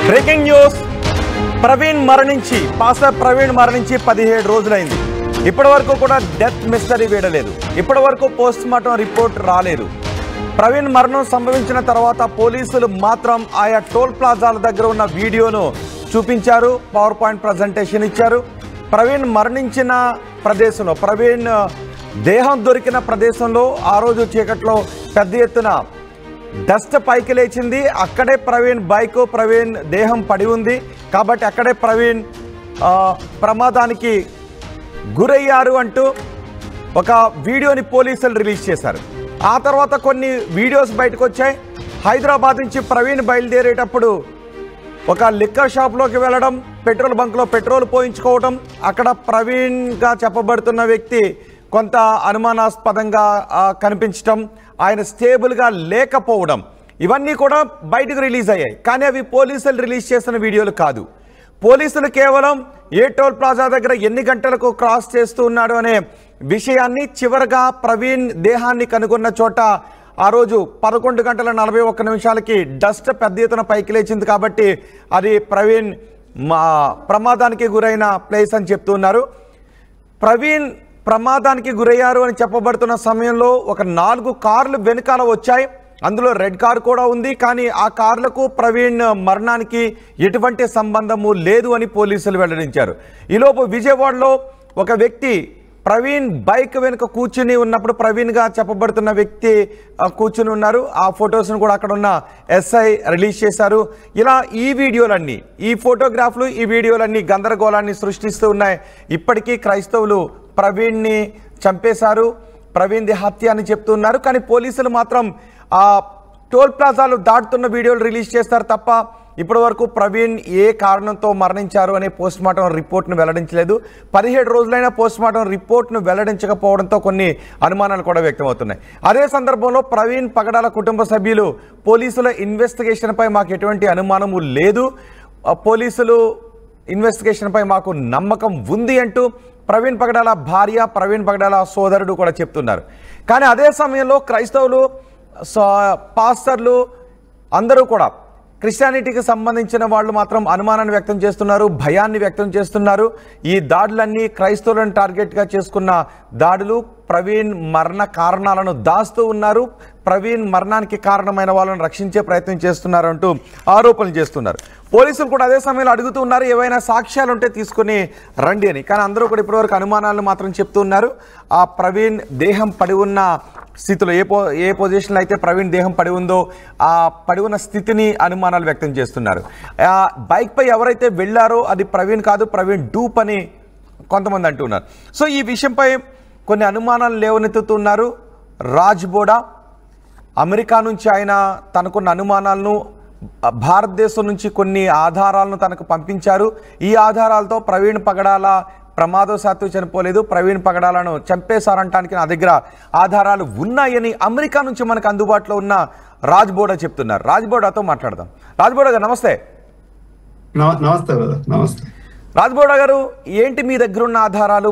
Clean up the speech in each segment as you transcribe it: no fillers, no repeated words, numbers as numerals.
Breaking news. Pastor Praveen మరణించి 17 రోజులైంది. ఇప్పటివరకు కూడా డెత్ మిస్టరీ వీడలేదు. ఇప్పటివరకు పోస్ట్ మార్టం రిపోర్ట్ రాలేదు. ప్రవీణ్ మరణం సంభవించిన తర్వాత పోలీసులు మాత్రం ఆయా టోల్ ప్లాజాల దగ్గర ఉన్న వీడియోను చూపించారు, పవర్ పాయింట్ ప్రజెంటేషన్ ఇచ్చారు. ప్రవీణ్ మరణించిన ప్రదేశంలో, ప్రవీణ్ దేహం దొరికిన ప్రదేశంలో ఆ రోజు చీకట్లో పెద్ద ఎత్తున డస్ట్ పైకి లేచింది. అక్కడే ప్రవీణ్ బైక్, ప్రవీణ్ దేహం పడి ఉంది. కాబట్టి అక్కడే ప్రవీణ్ ప్రమాదానికి గురయ్యారు అంటూ ఒక వీడియోని పోలీసులు రిలీజ్ చేశారు. ఆ తర్వాత కొన్ని వీడియోస్ బయటకు వచ్చాయి. హైదరాబాద్ నుంచి ప్రవీణ్ బయలుదేరేటప్పుడు ఒక లిక్కర్ షాప్లోకి వెళ్ళడం, పెట్రోల్ బంక్లో పెట్రోల్ పోయించుకోవడం, అక్కడ ప్రవీణ్గా చెప్పబడుతున్న వ్యక్తి కొంత అనుమానాస్పదంగా కనిపించడం, ఆయన స్టేబుల్గా లేకపోవడం, ఇవన్నీ కూడా బయటకు రిలీజ్ అయ్యాయి. కానీ అవి పోలీసులు రిలీజ్ చేసిన వీడియోలు కాదు. పోలీసులు కేవలం ఏ టోల్ ప్లాజా దగ్గర ఎన్ని గంటలకు క్రాస్ చేస్తూ ఉన్నాడు అనే విషయాన్ని, చివరగా ప్రవీణ్ దేహాన్ని కనుగొన్న చోట ఆ రోజు 11:41 డస్ట్ పెద్ద ఎత్తున పైకి లేచింది. కాబట్టి అది ప్రవీణ్ ప్రమాదానికి గురైన ప్లేస్ అని చెప్తున్నారు. ప్రవీణ్ ప్రమాదానికి గురయ్యారు అని చెప్పబడుతున్న సమయంలో ఒక 4 కార్లు వెనుకాల వచ్చాయి. అందులో రెడ్ కార్ కూడా ఉంది. కానీ ఆ కార్లకు ప్రవీణ్ మరణానికి ఎటువంటి సంబంధము లేదు అని పోలీసులు వెల్లడించారు. ఈలోపు విజయవాడలో ఒక వ్యక్తి ప్రవీణ్ బైక్ వెనుక కూర్చుని ఉన్నప్పుడు, ప్రవీణ్గా చెప్పబడుతున్న వ్యక్తి కూర్చుని ఉన్నారు. ఆ ఫొటోస్ను కూడా అక్కడ ఉన్న ఎస్ఐ రిలీజ్ చేశారు. ఇలా ఈ వీడియోలన్నీ, ఈ ఫోటోగ్రాఫ్లు, ఈ వీడియోలన్నీ గందరగోళాన్ని సృష్టిస్తూ ఉన్నాయి. ఇప్పటికీ క్రైస్తవులు ప్రవీణ్ని చంపేశారు, ప్రవీణ్ది హత్య అని చెప్తున్నారు. కానీ పోలీసులు మాత్రం ఆ టోల్ ప్లాజాలు దాటుతున్న వీడియోలు రిలీజ్ చేస్తారు తప్ప ఇప్పటి వరకు ప్రవీణ్ ఏ కారణంతో మరణించారు అనే పోస్ట్ మార్టం రిపోర్ట్ను వెల్లడించలేదు. 17 రోజులైన పోస్ట్ మార్టం రిపోర్ట్ను వెల్లడించకపోవడంతో కొన్ని అనుమానాలు కూడా వ్యక్తమవుతున్నాయి. అదే సందర్భంలో ప్రవీణ్ పగడాల కుటుంబ సభ్యులు పోలీసుల ఇన్వెస్టిగేషన్పై మాకు ఎటువంటి అనుమానము లేదు, పోలీసులు ఇన్వెస్టిగేషన్పై మాకు నమ్మకం ఉంది అంటూ ప్రవీణ్ పగడాల భార్య, ప్రవీణ్ పగడాల సోదరుడు కూడా చెప్తున్నారు. కానీ అదే సమయంలో క్రైస్తవులు, పాస్టర్లు అందరూ కూడా, క్రిస్టియానిటీకి సంబంధించిన వాళ్ళు మాత్రం అనుమానాన్ని వ్యక్తం చేస్తున్నారు, భయాన్ని వ్యక్తం చేస్తున్నారు. ఈ దాడులన్నీ క్రైస్తవులను టార్గెట్గా చేసుకున్న దాడులు, ప్రవీణ్ మరణ కారణాలను దాస్తూ ఉన్నారు, ప్రవీణ్ మరణానికి కారణమైన వాళ్ళని రక్షించే ప్రయత్నం చేస్తున్నారు అంటూ ఆరోపణలు చేస్తున్నారు. పోలీసులు కూడా అదే సమయంలో అడుగుతూ ఉన్నారు, ఏవైనా సాక్ష్యాలు ఉంటే తీసుకుని రండి అని. కానీ అందరూ కూడా ఇప్పటివరకు అనుమానాలను మాత్రం చెప్తూ ఉన్నారు. ఆ ప్రవీణ్ దేహం పడి ఉన్న స్థితిలో, ఏ పొజిషన్లో అయితే ప్రవీణ్ దేహం పడి ఉందో ఆ పడి ఉన్న స్థితిని అనుమానాలు వ్యక్తం చేస్తున్నారు. బైక్పై ఎవరైతే వెళ్ళారో అది ప్రవీణ్ కాదు, ప్రవీణ్ డూప్ అని కొంతమంది అంటున్నారు. సో ఈ విషయంపై కొన్ని అనుమానాలు లేవనెత్తుతున్నారు. రాజ్ బోడా అమెరికా నుంచి ఆయన తనకున్న అనుమానాలను, భారతదేశం నుంచి కొన్ని ఆధారాలను తనకు పంపించారు. ఈ ఆధారాలతో ప్రవీణ్ పగడాల ప్రమాదవశాత్తు చనిపోలేదు, ప్రవీణ్ పగడాలను చంపేశారంటానికి నా దగ్గర ఆధారాలు ఉన్నాయని అమెరికా నుంచి మనకు అందుబాటులో ఉన్న రాజ్ బోడా చెప్తున్నారు. రాజ్ బోడాతో మాట్లాడదాం. రాజ్ బోడా గారు నమస్తే. నమస్తే రాజ్ బోడా గారు, ఏంటి మీ దగ్గర ఉన్న ఆధారాలు?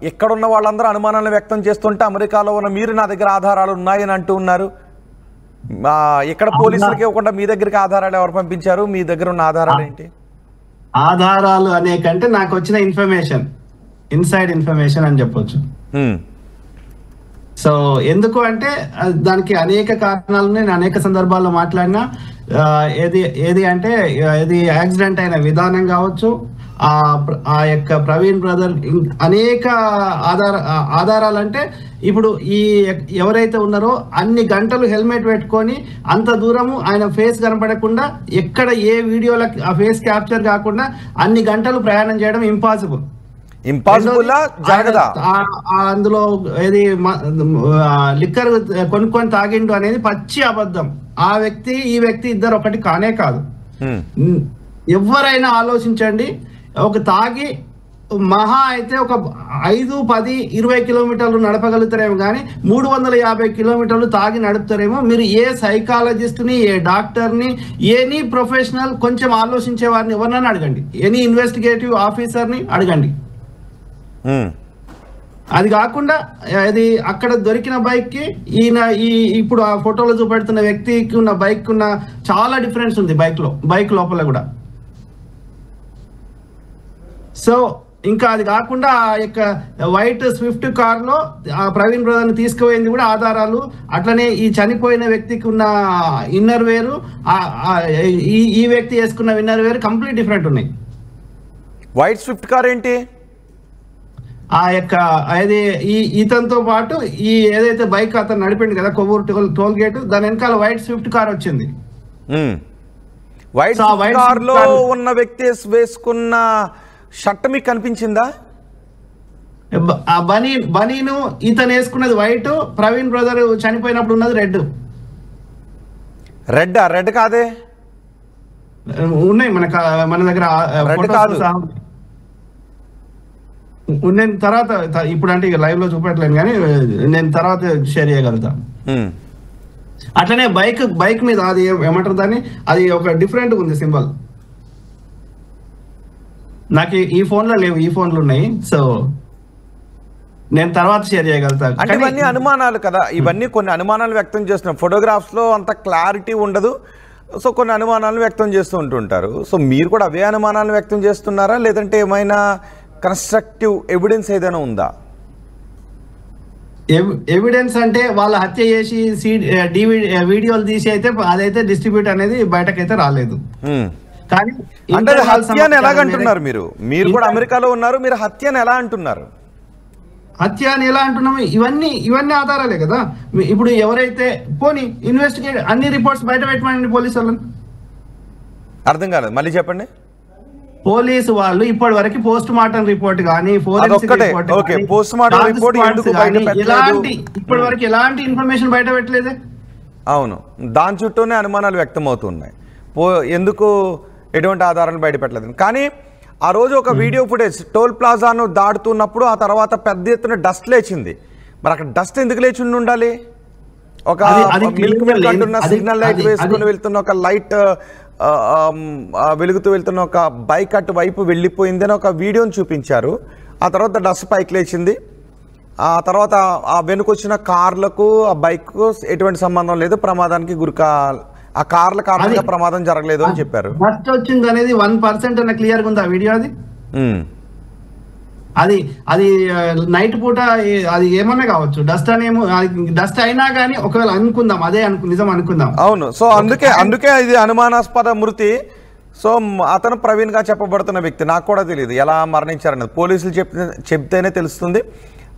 ఎక్కడున్న వాళ్ళందరూ అనుమానాలను వ్యక్తం చేస్తుంటే అమెరికాలో ఉన్న మీరు నా దగ్గర ఆధారాలు ఉన్నాయని అంటూ ఉన్నారు. ఇక్కడ పోలీసులకి ఇవ్వకుండా మీ దగ్గరికి ఆధారాలు ఎవరు పంపించారు? మీ దగ్గర ఉన్న ఆధారాలు ఏంటి? ఆధారాలు అనే కంటే నాకు వచ్చిన ఇన్ఫర్మేషన్, ఇన్సైడ్ ఇన్ఫర్మేషన్ అని చెప్పొచ్చు. సో ఎందుకు అంటే దానికి అనేక కారణాలు నేను అనేక సందర్భాల్లో మాట్లాడినా. ఏది అంటే ఇది యాక్సిడెంట్ అయిన విధానం కావచ్చు, ఆ యొక్క ప్రవీణ్ బ్రదర్ అనేక ఆధారాలు. అంటే ఇప్పుడు ఈ ఎవరైతే ఉన్నారో అన్ని గంటలు హెల్మెట్ పెట్టుకొని అంత దూరము ఆయన ఫేస్ కనపడకుండా, ఎక్కడ ఏ వీడియోలో ఆ ఫేస్ క్యాప్చర్ కాకుండా అన్ని గంటలు ప్రయాణం చేయడం ఇంపాసిబుల్. అందులో ఏది లిక్కర్ కొనుక్కొని తాగిండు అనేది పచ్చి అబద్ధం. ఆ వ్యక్తి ఈ వ్యక్తి ఇద్దరు ఒకటి కానే కాదు. ఎవరైనా ఆలోచించండి, ఒక తాగి మహా అయితే ఒక 5, 10, 20 కిలోమీటర్లు నడపగలుగుతారేమో, కానీ 350 కిలోమీటర్లు తాగి నడుపుతారేమో. మీరు ఏ సైకాలజిస్ట్ని, ఏ డాక్టర్ని, ఎనీ ప్రొఫెషనల్ కొంచెం ఆలోచించే వారిని ఎవరినైనా అడగండి, ఎనీ ఇన్వెస్టిగేటివ్ ఆఫీసర్ని అడగండి. అది కాకుండా అది అక్కడ దొరికిన బైక్ కి ఈయన ఇప్పుడు ఆ ఫోటోలో చూపెడుతున్న వ్యక్తికి ఉన్న బైక్ ఉన్న చాలా డిఫరెన్స్ ఉంది. బైక్ లోపల కూడా సో ఇంకా అది కాకుండా ఆ యొక్క వైట్ స్విఫ్ట్ కార్ లో ఆ ప్రవీణ్ బ్రదర్ ని తీసుకుపోయింది కూడా ఆధారాలు, అట్లనే ఈ చనిపోయిన వ్యక్తికి ఉన్న ఇన్నర్ వేరు ఈ వ్యక్తి వేసుకున్న ఇన్నర్ వేరు కంప్లీట్ డిఫరెంట్ ఉన్నాయి. వైట్ స్విఫ్ట్ కార్ ఏంటి? ఆ యొక్క అది ఇతనితో పాటు ఈ ఏదైతే బైక్ అతను నడిపిండు కదా కొవ్వూరు టోల్ గేట్, దాని వెనకాల వైట్ స్విఫ్ట్ కార్ వచ్చింది. వైట్ కార్ లో ఉన్న వ్యక్తి వేసుకున్న షర్ట్ మీకు కనిపించిందా? బనీను ఇతను వేసుకున్నది వైట్, ప్రవీణ్ బ్రదర్ చనిపోయినప్పుడు ఉన్నది రెడ్. రెడ్ కాదే, ఉన్నాయి మన దగ్గర నేను తర్వాత ఇప్పుడు అంటే ఇక లైవ్ లో చూపెట్టలేను కానీ నేను తర్వాత షేర్ చేయగలుగుతా. అట్లనే బైక్ మీద అది ఏమంటారు దాన్ని, అది ఒక డిఫరెంట్ ఉంది సింబల్. నాకు ఈ ఫోన్ లో లేవు, ఈ ఫోన్లు ఉన్నాయి. సో నేను తర్వాత షేర్ చేయగలుగుతాను. అంటే ఇవన్నీ అనుమానాలు కదా, ఇవన్నీ కొన్ని అనుమానాలు వ్యక్తం చేస్తున్నాం. ఫోటోగ్రాఫ్స్ లో అంత క్లారిటీ ఉండదు, సో కొన్ని అనుమానాలు వ్యక్తం చేస్తూ ఉంటుంటారు. సో మీరు కూడా అవే అనుమానాలు వ్యక్తం చేస్తున్నారా, లేదంటే ఏమైనా కన్స్ట్రక్టివ్ ఎవిడెన్స్ ఏదైనా ఉందా? ఎవిడెన్స్ అంటే వాళ్ళ హత్య చేసి వీడియోలు తీసి అయితే అదైతే డిస్ట్రిబ్యూట్ అనేది బయటకైతే రాలేదు. కానీ అంటే హత్యని ఎలాగంటున్నారు మీరు కూడా అమెరికాలో ఉన్నారు, మీరు హత్యని ఎలా అంటున్నారు? హత్య అని ఎలా అంటున్నాము? ఇవన్నీ ఆధారాలే కదా. ఇప్పుడు ఎవరైతే పోనీ ఇన్వెస్టిగేట్ అన్ని రిపోర్ట్స్ బయట పెట్టమని పోలీసు వాళ్ళని. అర్థం కాలేదు, మళ్ళీ చెప్పండి. పోలీసు వాళ్ళు ఇప్పటి వరకు పోస్ట్ మార్టం రిపోర్ట్ కానీ ఇప్పటి వరకు ఎలాంటి ఇన్ఫర్మేషన్ బయట పెట్టలేదే. అవును, దాని చుట్టూనే అనుమానాలు వ్యక్తం అవుతున్నాయి. ఎందుకు ఎటువంటి ఆధారాలు బయట పెట్టలేదు? కానీ ఆ రోజు ఒక వీడియో ఫుటేజ్ టోల్ ప్లాజాను దాటుతున్నప్పుడు ఆ తర్వాత పెద్ద ఎత్తున డస్ట్ లేచింది. మరి అక్కడ డస్ట్ ఎందుకు లేచి ఉండాలి? ఒక మిల్క్ అంటున్న సిగ్నల్ లైట్ వేసుకుని వెళ్తున్న ఒక లైట్ వెలుగుతూ వెళ్తున్న ఒక బైక్ అటు వైపు వెళ్ళిపోయిందని ఒక వీడియోని చూపించారు. ఆ తర్వాత డస్ట్ పైకి లేచింది. ఆ తర్వాత ఆ వెనుకొచ్చిన కార్లకు ఆ బైక్కు ఎటువంటి సంబంధం లేదు, ప్రమాదానికి ఆ కార్ల కారణంగా ప్రమాదం జరగలేదు అని చెప్పారు. డస్ట్ వచ్చింది అనేది 1% అన్న క్లియర్ గా ఉంది ఆ వీడియో. అది నైట్ పూట అది ఏమన్నా కావచ్చు, డస్ట్ అనేమో డస్ట్ అయినా కానీ ఒకవేళ అనుకుందాం, అదే నిజం అనుకుందాం. అవును, సో అందుకే ఇది అనుమానాస్పద మృతి. సో అతను ప్రవీణ్ గా చెప్పబడుతున్న వ్యక్తి, నాకు కూడా తెలియదు ఎలా మరణించారనేది. పోలీసులు చెప్తేనే తెలుస్తుంది.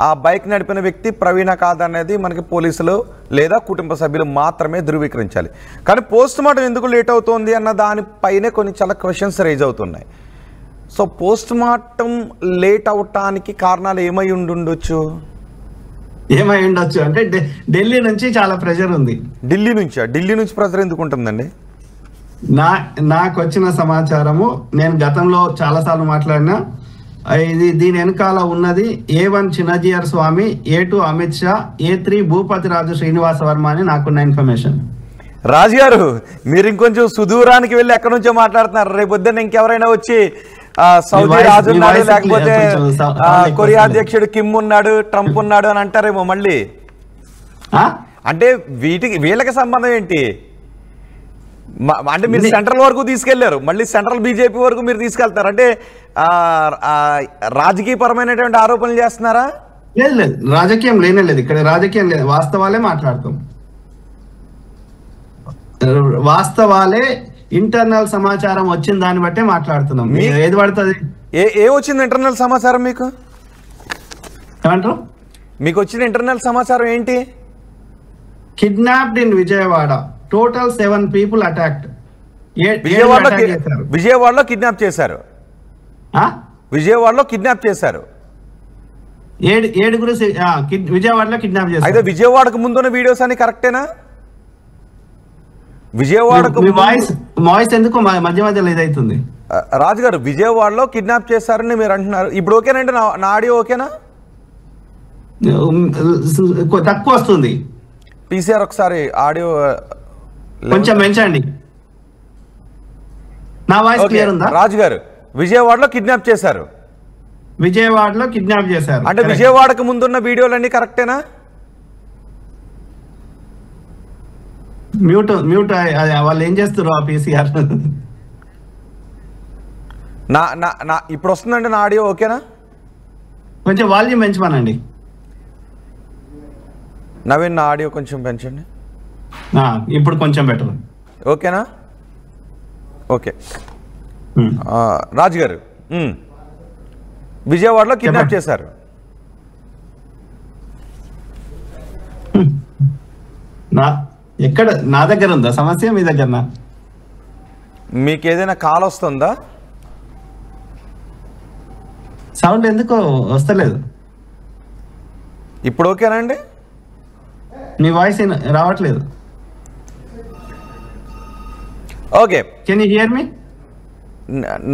ఆ బైక్ నడిపిన వ్యక్తి ప్రవీణ కాదనేది మనకి పోలీసులు లేదా కుటుంబ సభ్యులు మాత్రమే ధృవీకరించాలి. కానీ పోస్ట్ మార్టం ఎందుకు లేట్ అవుతోంది అన్న దానిపైనే కొన్ని చాలా క్వశ్చన్స్ రైజ్ అవుతున్నాయి. సో పోస్ట్ మార్టం లేట్ అవటానికి కారణాలు ఏమై ఉండొచ్చు అంటే ఢిల్లీ నుంచి చాలా ప్రెషర్ ఉంది. ఢిల్లీ నుంచి ప్రెషర్ ఎందుకు ఉంటుందండి? నాకు వచ్చిన సమాచారము, నేను గతంలో చాలా సార్లు మాట్లాడినా, దీని వెనకాల ఉన్నది A1 చిన్నజీఆర్ స్వామి, A2 అమిత్ షా, A3 భూపతి రాజు శ్రీనివాస వర్మ అని నాకున్న ఇన్ఫర్మేషన్. రాజు గారు, మీరు ఇంకొంచెం సుదూరానికి వెళ్ళి ఎక్కడి నుంచో మాట్లాడుతున్నారు. రేపు పొద్దున్న ఇంకెవరైనా వచ్చి సౌదీ రాజు ఉన్నాడు, లేకపోతే కొరియా అధ్యక్షుడు కిమ్ ఉన్నాడు, ట్రంప్ ఉన్నాడు అని అంటారేమో మళ్ళీ. అంటే వీళ్ళకి సంబంధం ఏంటి? అంటే మీరు సెంట్రల్ వరకు తీసుకెళ్లారు, మళ్ళీ సెంట్రల్ బీజేపీ వరకు మీరు తీసుకెళ్తారు. అంటే రాజకీయ పరమైనటువంటి ఆరోపణలు చేస్తున్నారా? లేదు, రాజకీయం లేనేలేదు ఇక్కడ. రాజకీయం లేదు, వాస్తవాలే మాట్లాడతాం. వాస్తవాలే, ఇంటర్నల్ సమాచారం వచ్చిన దాన్ని బట్టే మాట్లాడుతున్నాం. ఏది పడుతుంది? ఏ వచ్చింది ఇంటర్నల్ సమాచారం మీకు? ఏమంటారు? మీకు వచ్చిన ఇంటర్నల్ సమాచారం ఏంటి? Kidnapped in Vijayawada, total 7 people attacked. విజయవాడలో కిడ్నాప్ చేశారు. విజయవాడలో కిడ్నాప్ చేశారు. 7 విజయవాడలో కిడ్నాప్ చేశారు. అయితే విజయవాడకు ముందున్న వీడియోస్ అని కరెక్టేనా? విజయవాడకు వాయిస్ ఎందుకు మధ్య మధ్యలో ఇదైతుంది? రాజు గారు, విజయవాడలో కిడ్నాప్ చేశారని మీరు అంటున్నారు. ఇప్పుడు ఓకేనండి? నా ఆడియో ఓకేనా? తక్కువ వస్తుంది. PCR ఒకసారి ఆడియో కొంచెం పెంచండి. నా వాయిస్ క్లియర్ ఉందా? రాజు గారు, విజయవాడలో కిడ్నాప్ చేశారు. విజయవాడలో కిడ్నాప్ చేశారు అంటే విజయవాడకు ముందున్న వీడియోలన్నీ కరెక్టేనా? మ్యూట్ వాళ్ళు ఏం చేస్తారు ఆ PCR? నా నా నా ఇప్పుడు వస్తుందండి నా ఆడియో ఓకేనా? కొంచెం వాల్యూమ్ పెంచమనండి. నవీన్ నా ఆడియో కొంచెం పెంచండి. ఇప్పుడు కొంచెం బెటర్. ఓకేనా? ఓకే. రాజు గారు, విజయవాడలో కిడ్నాప్ చేశారు. ఎక్కడ? నా దగ్గర ఉందా సమస్య, మీ దగ్గర? మీకు ఏదైనా కాల్ వస్తుందా? సౌండ్ ఎందుకో వస్తలేదు. ఇప్పుడు ఓకేనా అండి? మీ వాయిస్ రావట్లేదు. ఓకే, కెన్ యూ హియర్ మీ?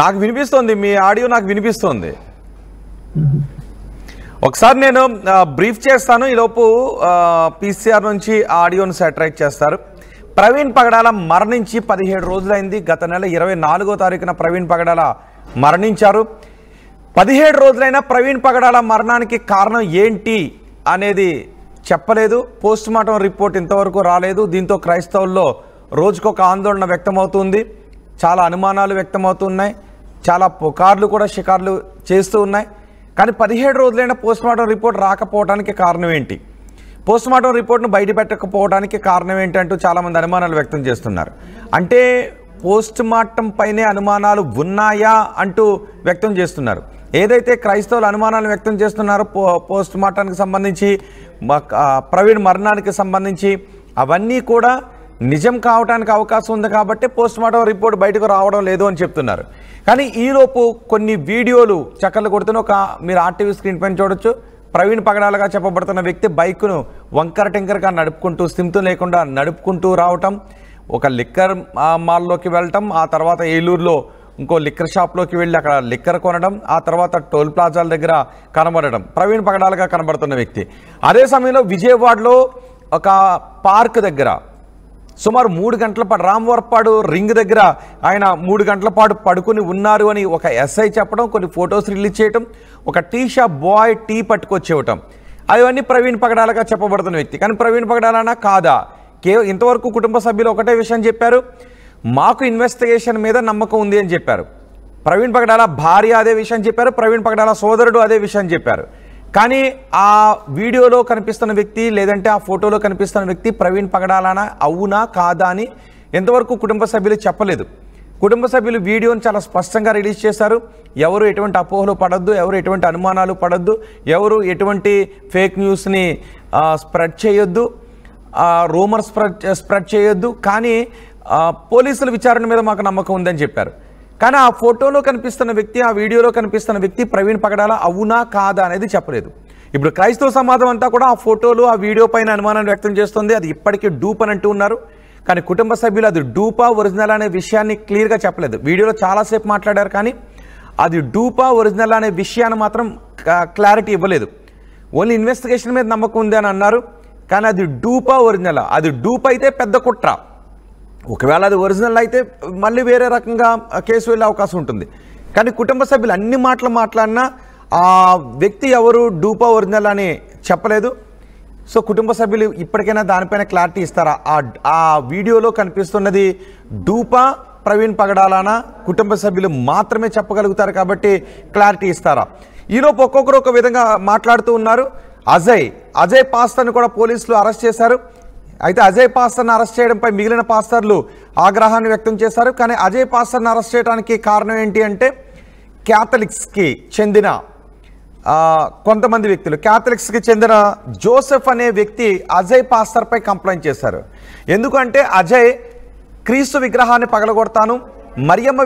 నాకు వినిపిస్తుంది, మీ ఆడియో నాకు వినిపిస్తుంది. ఒకసారి నేను బ్రీఫ్ చేస్తాను, ఈలోపు పీసీఆర్ నుంచి ఆడియోను సాటిలైట్ చేస్తారు. ప్రవీణ్ పగడాల మరణించి 17 రోజులైంది. గత నెల 24వ తారీఖున ప్రవీణ్ పగడాల మరణించారు. 17 రోజులైనా ప్రవీణ్ పగడాల మరణానికి కారణం ఏంటి అనేది చెప్పలేదు. పోస్ట్ మార్టం రిపోర్ట్ ఇంతవరకు రాలేదు. దీంతో క్రైస్తవుల్లో రోజుకొక ఆందోళన వ్యక్తమవుతుంది. చాలా అనుమానాలు వ్యక్తమవుతున్నాయి. చాలా పుకార్లు కూడా షికార్లు చేస్తూ ఉన్నాయి. కానీ 17 రోజులైనా పోస్ట్ మార్టం రిపోర్ట్ రాకపోవడానికి కారణం ఏంటి, పోస్ట్ మార్టం రిపోర్ట్ను బయట పెట్టకపోవడానికి కారణం ఏంటి అంటూ చాలామంది అనుమానాలు వ్యక్తం చేస్తున్నారు. అంటే పోస్ట్ మార్టం పైనే అనుమానాలు ఉన్నాయా అంటూ వ్యక్తం చేస్తున్నారు. ఏదైతే క్రైస్తవులు అనుమానాలు వ్యక్తం చేస్తున్నారో పోస్ట్ మార్టానికి సంబంధించి, ప్రవీణ్ మరణానికి సంబంధించి, అవన్నీ కూడా నిజం కావడానికి అవకాశం ఉంది కాబట్టి పోస్ట్ మార్టం రిపోర్ట్ బయటకు రావడం లేదు అని చెప్తున్నారు. కానీ ఈలోపు కొన్ని వీడియోలు చక్కర్లు కొడుతున్న మీరు ఆర్టీవీ స్క్రీన్ పైన చూడొచ్చు. ప్రవీణ్ పగడాలుగా చెప్పబడుతున్న వ్యక్తి బైక్ను వంకర టెంకర్గా నడుపుకుంటూ, స్థిమితం లేకుండా నడుపుకుంటూ రావటం, ఒక లిక్కర్ మాల్లోకి వెళ్ళటం, ఆ తర్వాత ఏలూరులో ఇంకో లిక్కర్ షాప్లోకి వెళ్ళి అక్కడ లిక్కర్ కొనడం, ఆ తర్వాత టోల్ ప్లాజాల దగ్గర కనబడడం, ప్రవీణ్ పగడాలుగా కనబడుతున్న వ్యక్తి. అదే సమయంలో విజయవాడలో ఒక పార్క్ దగ్గర సుమారు 3 గంటల పాటు, రామవరపాడు రింగ్ దగ్గర ఆయన 3 గంటల పాటు పడుకుని ఉన్నారు అని ఒక ఎస్ఐ చెప్పడం, కొన్ని ఫొటోస్ రిలీజ్ చేయటం, ఒక టీ షాప్ బాయ్ టీ పట్టుకొచ్చేవటం, అవన్నీ ప్రవీణ్ పగడాలుగా చెప్పబడుతున్న వ్యక్తి. కానీ ప్రవీణ్ పగడాలనా కాదా? ఇంతవరకు కుటుంబ సభ్యులు ఒకటే విషయం చెప్పారు, మాకు ఇన్వెస్టిగేషన్ మీద నమ్మకం ఉంది అని చెప్పారు. ప్రవీణ్ పగడాల భార్య అదే విషయం చెప్పారు, ప్రవీణ్ పగడాల సోదరుడు అదే విషయం చెప్పారు. కానీ ఆ వీడియోలో కనిపిస్తున్న వ్యక్తి, లేదంటే ఆ ఫోటోలో కనిపిస్తున్న వ్యక్తి ప్రవీణ్ పగడాలనా అవునా కాదా అని ఎంతవరకు కుటుంబ సభ్యులు చెప్పలేదు. కుటుంబ సభ్యులు వీడియోని చాలా స్పష్టంగా రిలీజ్ చేశారు. ఎవరు ఎటువంటి అపోహలు పడద్దు, ఎవరు ఎటువంటి అనుమానాలు పడద్దు, ఎవరు ఎటువంటి ఫేక్ న్యూస్ని స్ప్రెడ్ చేయొద్దు, రూమర్ స్ప్రెడ్ చేయొద్దు. కానీ పోలీసుల విచారణ మీద మాకు నమ్మకం ఉందని చెప్పారు. కానీ ఆ ఫోటోలో కనిపిస్తున్న వ్యక్తి, ఆ వీడియోలో కనిపిస్తున్న వ్యక్తి ప్రవీణ్ పగడాల అవునా కాదా అనేది చెప్పలేదు. ఇప్పుడు క్రైస్తవ సమాజం అంతా కూడా ఆ ఫోటోలు, ఆ వీడియో పైన అనుమానాన్ని వ్యక్తం చేస్తుంది. అది ఇప్పటికీ డూప్ అని అంటూ ఉన్నారు. కానీ కుటుంబ సభ్యులు అది డూపా ఒరిజినల్ అనే విషయాన్ని క్లియర్గా చెప్పలేదు. వీడియోలో చాలాసేపు మాట్లాడారు, కానీ అది డూపా ఒరిజినల్ అనే విషయాన్ని మాత్రం క్లారిటీ ఇవ్వలేదు. ఓన్లీ ఇన్వెస్టిగేషన్ మీద నమ్మకం ఉంది అని అన్నారు. కానీ అది డూపా ఒరిజినల్, అది డూప్ అయితే పెద్ద కుట్ర. ఒకవేళ అది ఒరిజినల్ అయితే మళ్ళీ వేరే రకంగా కేసు వెళ్ళే అవకాశం ఉంటుంది. కానీ కుటుంబ సభ్యులు అన్ని మాటలు మాట్లాడినా ఆ వ్యక్తి ఎవరు డూపా ఒరిజినల్ అని చెప్పలేదు. సో కుటుంబ సభ్యులు ఇప్పటికైనా దానిపైన క్లారిటీ ఇస్తారా? ఆ వీడియోలో కనిపిస్తున్నది డూపా ప్రవీణ్ పగడాలనా కుటుంబ సభ్యులు మాత్రమే చెప్పగలుగుతారు కాబట్టి క్లారిటీ ఇస్తారా? ఈలోపు ఒక్కొక్కరు ఒక విధంగా మాట్లాడుతూ ఉన్నారు. అజయ్ పాస్టర్ని కూడా పోలీసులు అరెస్ట్ చేశారు. అయితే అజయ్ పాస్టర్ని అరెస్ట్ చేయడంపై మిగిలిన పాస్టర్లు ఆగ్రహాన్ని వ్యక్తం చేశారు. కానీ అజయ్ పాస్టర్ని అరెస్ట్ చేయడానికి కారణం ఏంటి అంటే, క్యాథలిక్స్కి చెందిన కొంతమంది వ్యక్తులు, క్యాథలిక్స్కి చెందిన జోసెఫ్ అనే వ్యక్తి అజయ్ పాస్టర్పై కంప్లైంట్ చేశారు. ఎందుకంటే అజయ్ క్రీస్తు విగ్రహాన్ని పగలగొడతాను, మరియమ్మ